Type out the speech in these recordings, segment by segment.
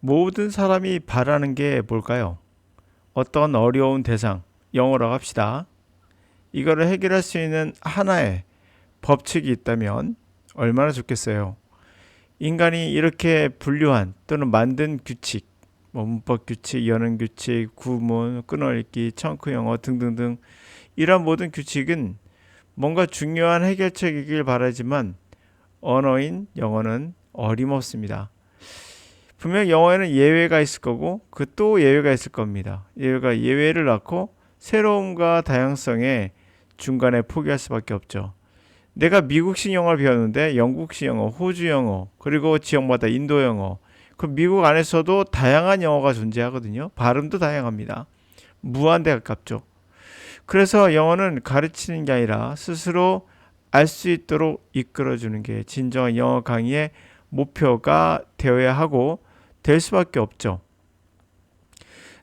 모든 사람이 바라는 게 뭘까요? 어떤 어려운 대상, 영어로 합시다. 이거를 해결할 수 있는 하나의 법칙이 있다면 얼마나 좋겠어요. 인간이 이렇게 분류한 또는 만든 규칙, 뭐 문법 규칙, 연음 규칙, 구문, 끊어읽기, 청크 영어 등등등 이런 모든 규칙은 뭔가 중요한 해결책이길 바라지만 언어인 영어는 어림없습니다. 분명 영어에는 예외가 있을 거고 그 또 예외가 있을 겁니다. 예외가 예외를 낳고 새로움과 다양성에 중간에 포기할 수밖에 없죠. 내가 미국식 영어를 배웠는데 영국식 영어, 호주 영어, 그리고 지역마다 인도 영어, 그 미국 안에서도 다양한 영어가 존재하거든요. 발음도 다양합니다. 무한대 가깝죠. 그래서 영어는 가르치는 게 아니라 스스로 알 수 있도록 이끌어주는 게 진정한 영어 강의의 목표가 되어야 하고 될 수밖에 없죠.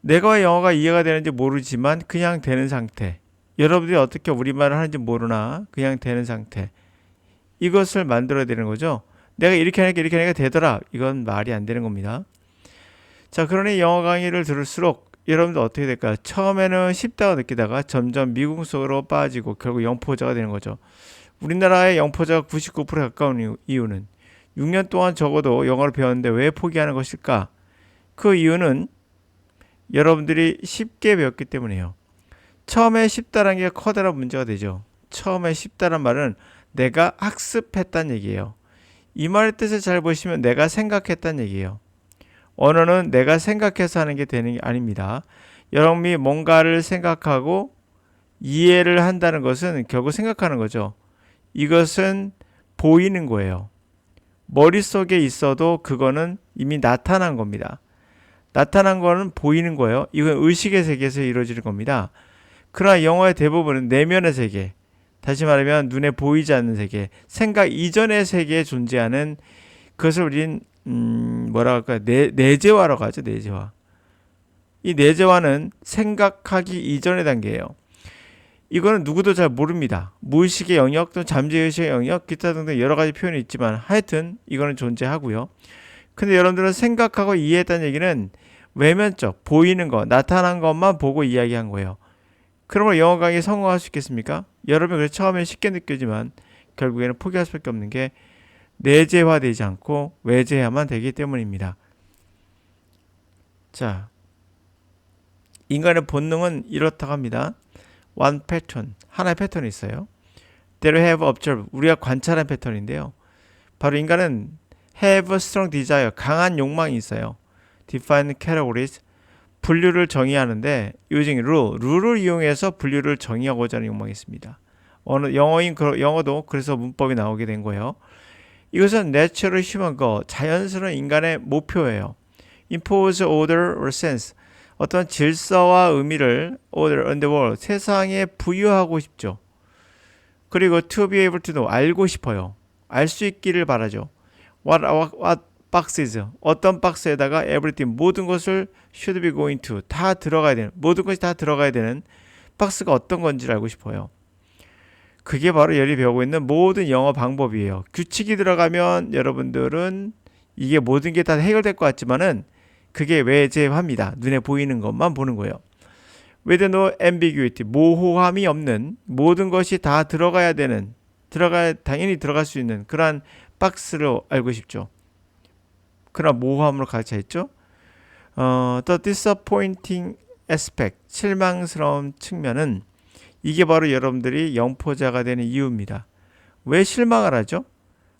내가 영어가 이해가 되는지 모르지만 그냥 되는 상태. 여러분들이 어떻게 우리말을 하는지 모르나 그냥 되는 상태. 이것을 만들어야 되는 거죠. 내가 이렇게 하니까 되더라. 이건 말이 안 되는 겁니다. 자, 그러니 영어 강의를 들을수록 여러분들 어떻게 될까요? 처음에는 쉽다고 느끼다가 점점 미궁 속으로 빠지고 결국 영포자가 되는 거죠. 우리나라의 영포자가 99%에 가까운 이유는 6년 동안 적어도 영어를 배웠는데 왜 포기하는 것일까? 그 이유는 여러분들이 쉽게 배웠기 때문이에요. 처음에 쉽다는 게 커다란 문제가 되죠. 처음에 쉽다는 말은 내가 학습했다는 얘기예요. 이 말의 뜻을 잘 보시면 내가 생각했다는 얘기예요. 언어는 내가 생각해서 하는 게 되는 게 아닙니다. 여러분이 뭔가를 생각하고 이해를 한다는 것은 결국 생각하는 거죠. 이것은 보이는 거예요. 머릿속에 있어도 그거는 이미 나타난 겁니다. 나타난 거는 보이는 거예요. 이건 의식의 세계에서 이루어지는 겁니다. 그러나 영어의 대부분은 내면의 세계, 다시 말하면 눈에 보이지 않는 세계, 생각 이전의 세계에 존재하는 그것을 우린 뭐라 할까요? 내재화라고 하죠. 내재화. 이 내재화는 생각하기 이전의 단계예요. 이거는 누구도 잘 모릅니다. 무의식의 영역 또는 잠재의식의 영역 기타 등등 여러 가지 표현이 있지만 하여튼 이거는 존재하고요. 근데 여러분들은 생각하고 이해했다는 얘기는 외면적, 보이는 거, 나타난 것만 보고 이야기한 거예요. 그러면 영어 강의 성공할 수 있겠습니까? 여러분 그래서 처음에 쉽게 느껴지만 결국에는 포기할 수밖에 없는 게 내재화되지 않고 외재화만 되기 때문입니다. 자, 인간의 본능은 이렇다고 합니다. One pattern, 하나의 패턴이 있어요. They have observed, 우리가 관찰한 패턴인데요. 바로 인간은 have a strong desire, 강한 욕망이 있어요. Define categories, 분류를 정의하는데 using 룰을 이용해서 분류를 정의하고자 하는 욕망이 있습니다. 영어도 그래서 문법이 나오게 된 거예요. 이것은 natural human goal, 자연스러운 인간의 목표예요. impose order or sense, 어떤 질서와 의미를 order on the world, 세상에 부여하고 싶죠. 그리고 to be able to know, 알고 싶어요. 알 수 있기를 바라죠. what boxes, 어떤 박스에다가 everything, 모든 것을 should be going to, 다 들어가야 되는, 모든 것이 다 들어가야 되는 박스가 어떤 건지를 알고 싶어요. 그게 바로 여기 배우고 있는 모든 영어 방법이에요. 규칙이 들어가면 여러분들은 이게 모든 게 다 해결될 것 같지만은 그게 외재화입니다. 눈에 보이는 것만 보는 거예요. with no ambiguity, 모호함이 없는 모든 것이 다 들어가야 되는, 당연히 들어갈 수 있는 그러한 박스로 알고 싶죠. 그러나 모호함으로 가르쳐 있죠. The disappointing aspect, 실망스러운 측면은 이게 바로 여러분들이 영포자가 되는 이유입니다. 왜 실망을 하죠?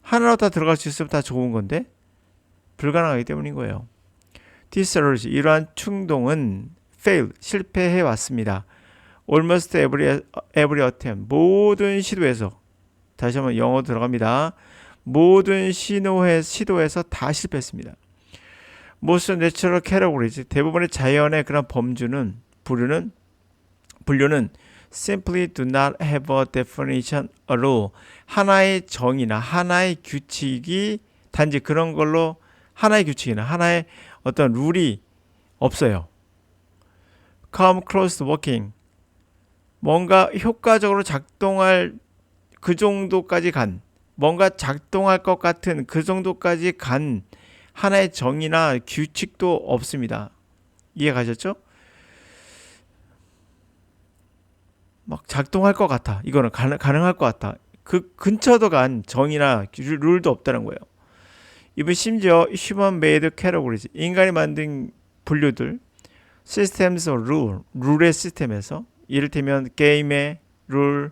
하나로 다 들어갈 수 있으면 다 좋은 건데 불가능하기 때문인 거예요. Discourage, 이러한 충동은 fail, 실패해 왔습니다. Almost every attempt, 모든 시도에서, 다시 한번 영어 들어갑니다. 모든 시도에서 다 실패했습니다. Most natural categories, 대부분의 자연의 그런 분류는 simply do not have a definition at all. 하나의 정의나 하나의 규칙이 단지 그런 걸로 하나의 규칙이나 하나의 어떤 룰이 없어요. Come close to working, 뭔가 효과적으로 작동할 그 정도까지 간, 뭔가 작동할 것 같은 그 정도까지 간 하나의 정의나 규칙도 없습니다. 이해 가셨죠? 막 작동할 것 같아. 이거는 가능할 것 같아. 그 근처도 간 정의나 룰도 없다는 거예요. 이번 심지어 human made categories, 인간이 만든 분류들, systems of rule, 룰의 시스템에서 이를테면 게임의 룰,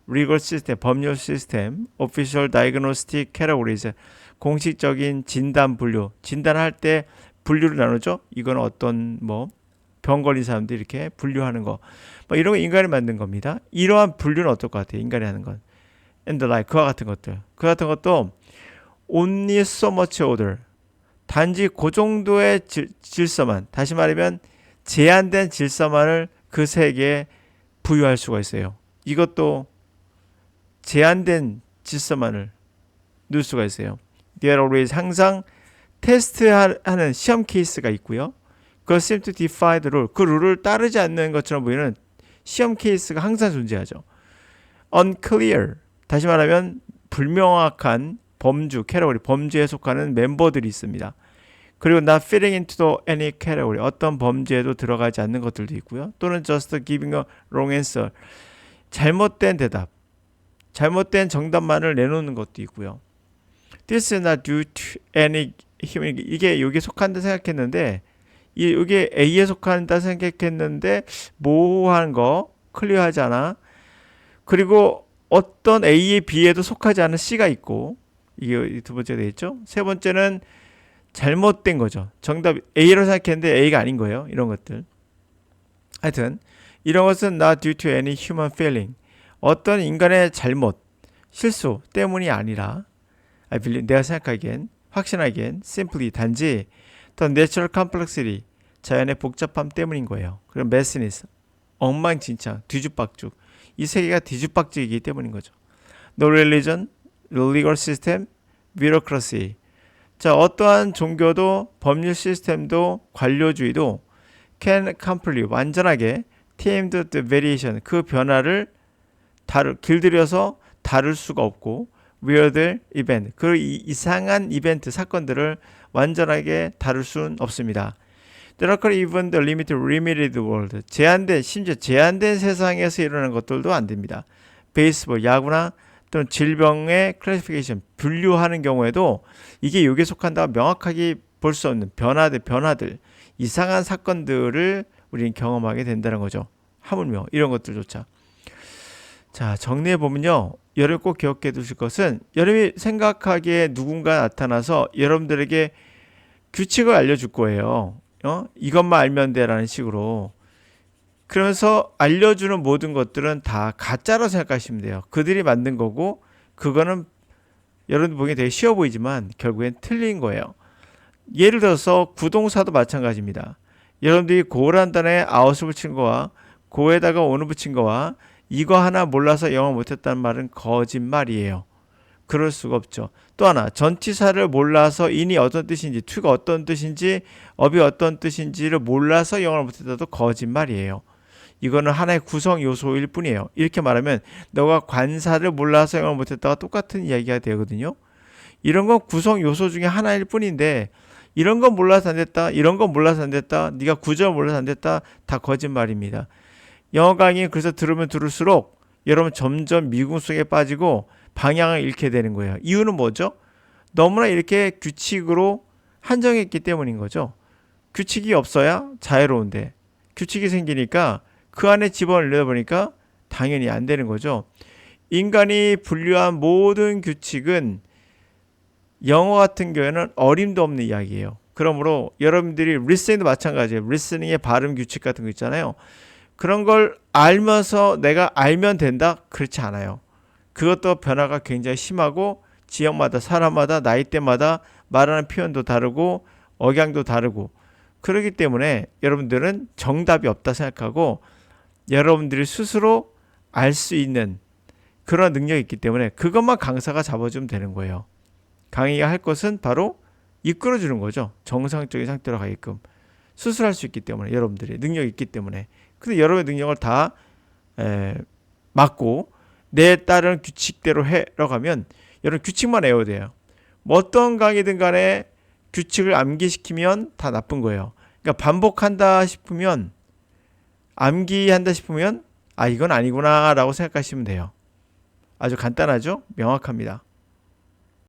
legal 시스템, 법률 시스템, official diagnostic categories, 공식적인 진단 분류, 진단할 때 분류를 나누죠. 이건 어떤 병 걸린 사람들 이렇게 분류하는 거, 이런 거 인간이 만든 겁니다. 이러한 분류는 어떨 것 같아요? 인간이 하는 건. and the like, 그와 같은 것들. 그 같은 것도 only so much order. 단지 그 정도의 질서만, 다시 말하면 제한된 질서만을 그 세계에 부여할 수가 있어요. 이것도 제한된 질서만을 넣을 수가 있어요. There are always, 항상 테스트하는 시험 케이스가 있고요. 그 seem to defy the rule, 그 룰을 따르지 않는 것처럼 보이는 시험 케이스가 항상 존재하죠. Unclear, 다시 말하면 불명확한 범주, 캐러거리, 범주에 속하는 멤버들이 있습니다. 그리고 not fitting into any category, 어떤 범주에도 들어가지 않는 것들도 있고요. 또는 just giving a wrong answer, 잘못된 대답, 잘못된 정답만을 내놓는 것도 있고요. This is not due to any human, 이게 여기에 속한다 생각했는데, 이게 A에 속한다 생각했는데 모호한 거, 클리어하지 않아. 그리고 어떤 A에 B에도 속하지 않은 C가 있고, 이게 두 번째가 되겠죠. 세 번째는 잘못된 거죠. 정답 A로 생각했는데 A가 아닌 거예요. 이런 것들. 하여튼 이런 것은 not due to any human failing, 어떤 인간의 잘못, 실수 때문이 아니라 I believe, 내가 생각하기엔, 확신하기엔 simply, 단지 the natural complexity, 자연의 복잡함 때문인 거예요. 그리고 messiness, 엉망진창, 뒤죽박죽, 이 세계가 뒤죽박죽이기 때문인 거죠. No religion, legal system, bureaucracy. 자, 어떠한 종교도 법률 시스템도 관료주의도 can completely, 완전하게 tame the variation, 그 변화를 길들여서 다룰 수가 없고 weird event, 그 이상한 이벤트, 사건들을 완전하게 다룰 수는 없습니다. There are even the limited world, 제한된, 심지어 제한된 세상에서 일어나는 것들도 안 됩니다. 베이스볼, 야구나 또는 질병의 클래시피케이션, 분류하는 경우에도 이게 여기에 속한다고 명확하게 볼 수 없는 변화들, 이상한 사건들을 우리는 경험하게 된다는 거죠. 하물며 이런 것들조차. 자, 정리해 보면요, 여러분 꼭 기억해 두실 것은, 여러분이 생각하기에 누군가 나타나서 여러분들에게 규칙을 알려줄 거예요. 이것만 알면 돼라는 식으로. 그러면서 알려주는 모든 것들은 다 가짜로 생각하시면 돼요. 그들이 만든 거고, 그거는 여러분 보기엔 되게 쉬워 보이지만 결국엔 틀린 거예요. 예를 들어서 구동사도 마찬가지입니다. 여러분들이 고란 단어에 아웃을 붙인 거와 고에다가 온을 붙인 거와 이거 하나 몰라서 영어 못했다는 말은 거짓말이에요. 그럴 수가 없죠. 또 하나, 전치사를 몰라서 in이 어떤 뜻인지, to가 어떤 뜻인지, up이 어떤 뜻인지를 몰라서 영어를 못했다도 거짓말이에요. 이거는 하나의 구성 요소일 뿐이에요. 이렇게 말하면 너가 관사를 몰라서 영어를 못했다가 똑같은 이야기가 되거든요. 이런 건 구성 요소 중에 하나일 뿐인데, 이런 건 몰라서 안 됐다, 이런 건 몰라서 안 됐다, 네가 구절 몰라서 안 됐다, 다 거짓말입니다. 영어 강의 그래서 들으면 들을수록 여러분 점점 미궁 속에 빠지고 방향을 잃게 되는 거예요. 이유는 뭐죠? 너무나 이렇게 규칙으로 한정했기 때문인 거죠. 규칙이 없어야 자유로운데 규칙이 생기니까 그 안에 집어넣으려다 보니까 당연히 안 되는 거죠. 인간이 분류한 모든 규칙은 영어 같은 경우에는 어림도 없는 이야기예요. 그러므로 여러분들이 리스닝도 마찬가지예요. 리스닝의 발음 규칙 같은 거 있잖아요. 그런 걸 알면서 내가 알면 된다? 그렇지 않아요. 그것도 변화가 굉장히 심하고 지역마다, 사람마다, 나이대마다 말하는 표현도 다르고 억양도 다르고, 그렇기 때문에 여러분들은 정답이 없다 생각하고 여러분들이 스스로 알 수 있는 그런 능력이 있기 때문에 그것만 강사가 잡아주면 되는 거예요. 강의가 할 것은 바로 이끌어주는 거죠. 정상적인 상태로 가게끔 스스로 할 수 있기 때문에, 여러분들이 능력이 있기 때문에. 근데 여러분의 능력을 다 막고 내 따르는 규칙대로 해러 가면 여러분 규칙만 외워야 돼요. 뭐 어떤 강의든 간에 규칙을 암기시키면 다 나쁜 거예요. 그러니까 반복한다 싶으면, 암기한다 싶으면 이건 아니구나 라고 생각하시면 돼요. 아주 간단하죠? 명확합니다.